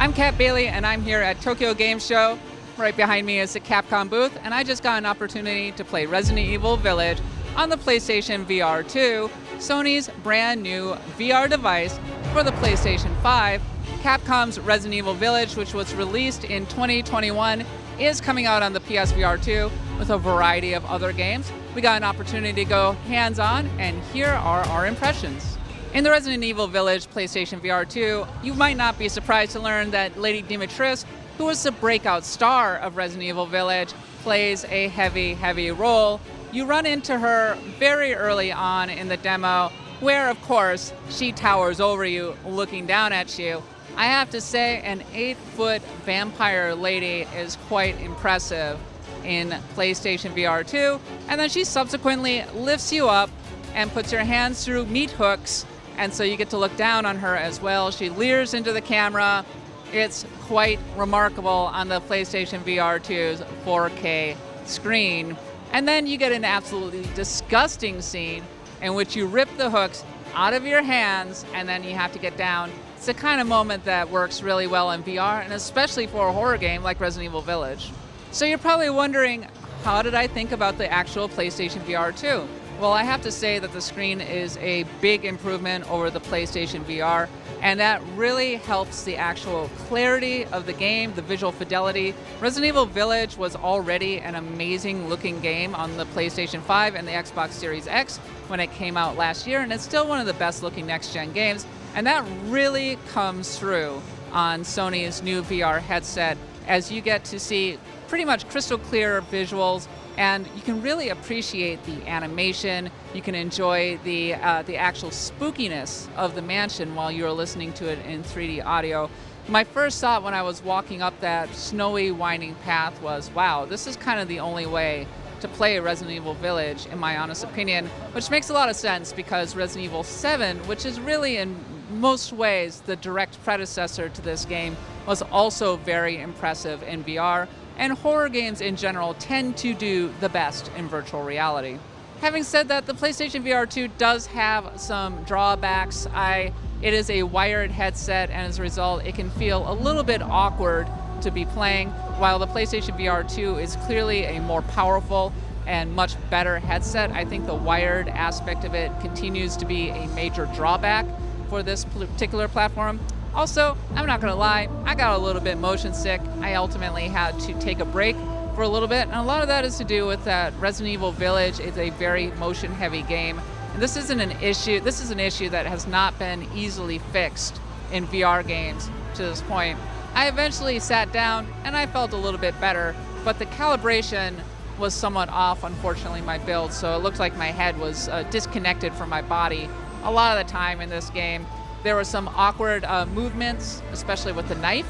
I'm Kat Bailey, and I'm here at Tokyo Game Show. Right behind me is the Capcom booth, and I just got an opportunity to play Resident Evil Village on the PlayStation VR 2, Sony's brand new VR device for the PlayStation 5. Capcom's Resident Evil Village, which was released in 2021, is coming out on the PSVR 2 with a variety of other games. We got an opportunity to go hands-on, and here are our impressions. In the Resident Evil Village PlayStation VR 2, you might not be surprised to learn that Lady Dimitrescu, who was the breakout star of Resident Evil Village, plays a heavy role. You run into her very early on in the demo, where, of course, she towers over you, looking down at you. I have to say, an 8-foot vampire lady is quite impressive in PlayStation VR 2, and then she subsequently lifts you up and puts her hands through meat hooks, and so you get to look down on her as well. She leers into the camera. It's quite remarkable on the PlayStation VR 2's 4K screen. And then you get an absolutely disgusting scene in which you rip the hooks out of your hands and then you have to get down. It's the kind of moment that works really well in VR, and especially for a horror game like Resident Evil Village. So you're probably wondering, how did I think about the actual PlayStation VR 2? Well, I have to say that the screen is a big improvement over the PlayStation VR, and that really helps the actual clarity of the game, the visual fidelity. Resident Evil Village was already an amazing looking game on the PlayStation 5 and the Xbox Series X when it came out last year, and it's still one of the best looking next-gen games, and that really comes through on Sony's new VR headset, as you get to see pretty much crystal clear visuals, and you can really appreciate the animation. You can enjoy the actual spookiness of the mansion while you're listening to it in 3D audio. My first thought when I was walking up that snowy, winding path was, wow, this is kind of the only way to play Resident Evil Village, in my honest opinion, which makes a lot of sense because Resident Evil 7, which is really in most ways the direct predecessor to this game, was also very impressive in VR. And horror games in general tend to do the best in virtual reality. Having said that, the PlayStation VR 2 does have some drawbacks. It is a wired headset, and as a result, it can feel a little bit awkward to be playing, while the PlayStation VR 2 is clearly a more powerful and much better headset. I think the wired aspect of it continues to be a major drawback for this particular platform. Also, I'm not gonna lie, I got a little bit motion sick. I ultimately had to take a break for a little bit, and a lot of that is to do with that Resident Evil Village is a very motion heavy game. And this is an issue that has not been easily fixed in VR games to this point. I eventually sat down and I felt a little bit better, but the calibration was somewhat off, unfortunately, my build, so it looked like my head was disconnected from my body a lot of the time in this game. There were some awkward movements, especially with the knife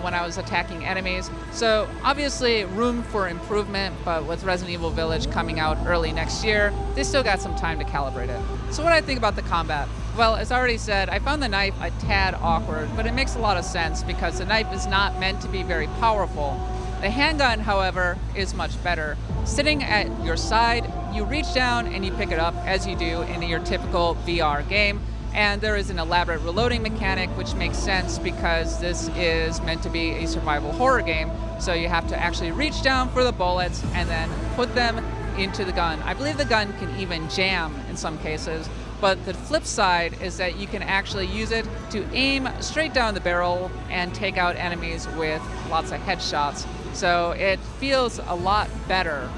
when I was attacking enemies. So obviously room for improvement, but with Resident Evil Village coming out early next year, they still got some time to calibrate it. So what do I think about the combat? Well, as I already said, I found the knife a tad awkward, but it makes a lot of sense because the knife is not meant to be very powerful. The handgun, however, is much better. Sitting at your side, you reach down and you pick it up as you do in your typical VR game. And there is an elaborate reloading mechanic, which makes sense because this is meant to be a survival horror game. So you have to actually reach down for the bullets and then put them into the gun. I believe the gun can even jam in some cases. But the flip side is that you can actually use it to aim straight down the barrel and take out enemies with lots of headshots. So it feels a lot better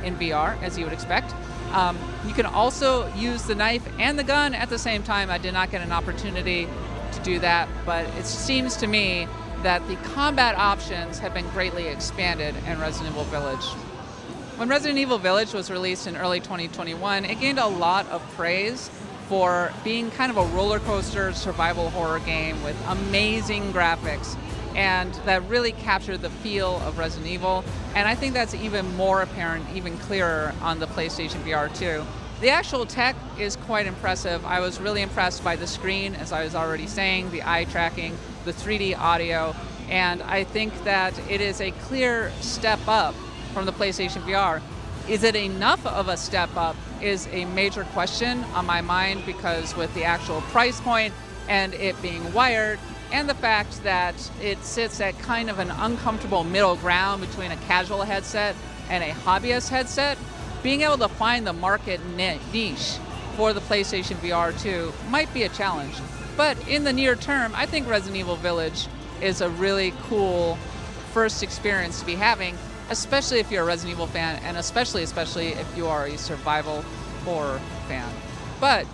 in VR, as you would expect. You can also use the knife and the gun at the same time. I did not get an opportunity to do that, but it seems to me that the combat options have been greatly expanded in Resident Evil Village. When Resident Evil Village was released in early 2021, it gained a lot of praise for being kind of a roller coaster survival horror game with amazing graphics, and that really captured the feel of Resident Evil. And I think that's even more apparent, even clearer on the PlayStation VR 2. The actual tech is quite impressive. I was really impressed by the screen, as I was already saying, the eye tracking, the 3D audio, and I think that it is a clear step up from the PlayStation VR. Is it enough of a step up is a major question on my mind, because with the actual price point and it being wired and the fact that it sits at kind of an uncomfortable middle ground between a casual headset and a hobbyist headset, being able to find the market niche for the PlayStation VR 2 might be a challenge. But in the near term, I think Resident Evil Village is a really cool first experience to be having, especially if you're a Resident Evil fan, and especially if you are a survival horror fan. But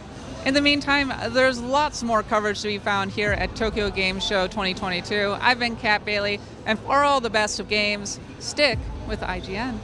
in the meantime, there's lots more coverage to be found here at Tokyo Game Show 2022. I've been Kat Bailey, and for all the best of games, stick with IGN.